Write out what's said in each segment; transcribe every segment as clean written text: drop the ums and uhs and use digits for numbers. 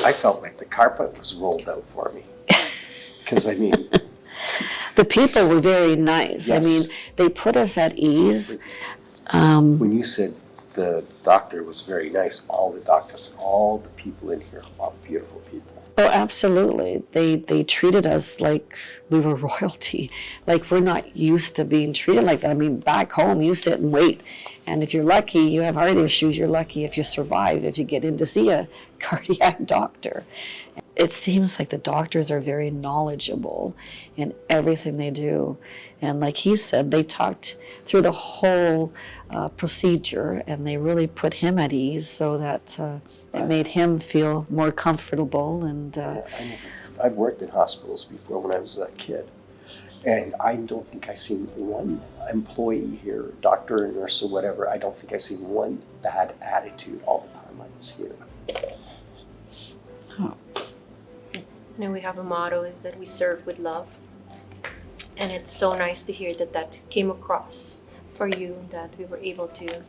I felt like the carpet was rolled out for me. Because, I mean... The people were very nice. Yes. I mean, they put us at ease. When you said the doctor was very nice, all the doctors, all the people in here are beautiful people. Oh, absolutely. They treated us like we were royalty. Like we're not used to being treated like that. I mean, back home, you sit and wait. And if you're lucky, you have heart issues, you're lucky if you survive, if you get in to see a cardiac doctor. It seems like the doctors are very knowledgeable in everything they do. And like he said, they talked through the whole procedure, and they really put him at ease so that it made him feel more comfortable. And I've worked in hospitals before when I was a kid, and I don't think I've seen one employee here, doctor or nurse or whatever, I don't think I've seen one bad attitude all the time I was here. oh, You know, we have a motto is that we serve with love. And it's so nice to hear that that came across for you, that we were able to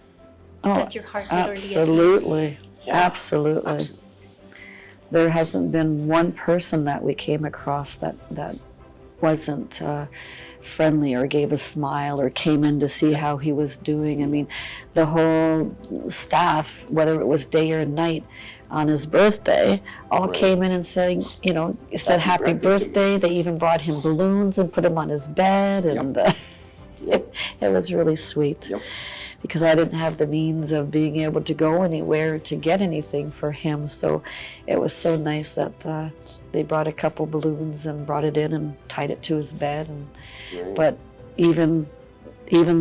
set your heart literally at ease. absolutely. Yeah. Absolutely. There hasn't been one person that we came across that wasn't friendly or gave a smile or came in to see how he was doing. I mean, the whole staff, whether it was day or night, on his birthday, all came in and said, said happy birthday. They even brought him balloons and put him on his bed, and it was really sweet. Yep. Because I didn't have the means of being able to go anywhere to get anything for him. So it was so nice that they brought a couple balloons and brought it in and tied it to his bed. But even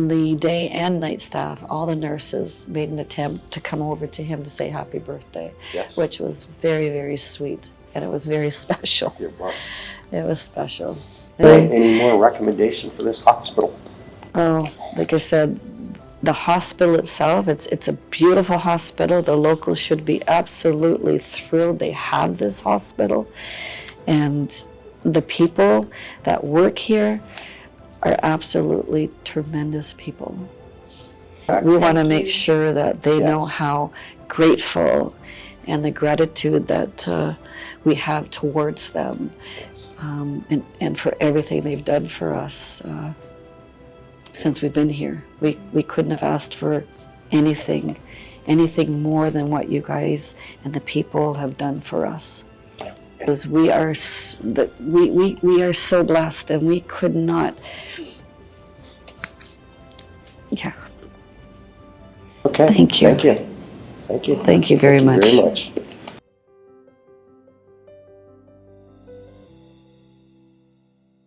the day and night staff, all the nurses made an attempt to come over to him to say happy birthday, which was very, very sweet. And it was very special. It was. It was special. Any more recommendation for this hospital? Oh, like I said, the hospital itself, it's a beautiful hospital. The locals should be absolutely thrilled they have this hospital. And the people that work here are absolutely tremendous people. We want to make sure that they know how grateful and the gratitude that we have towards them, and for everything they've done for us since we've been here. We couldn't have asked for anything more than what you guys and the people have done for us. Because we are so blessed, and we could not. Yeah. Okay. Thank you. Thank you. Thank you. Thank you very much. Thank you very much.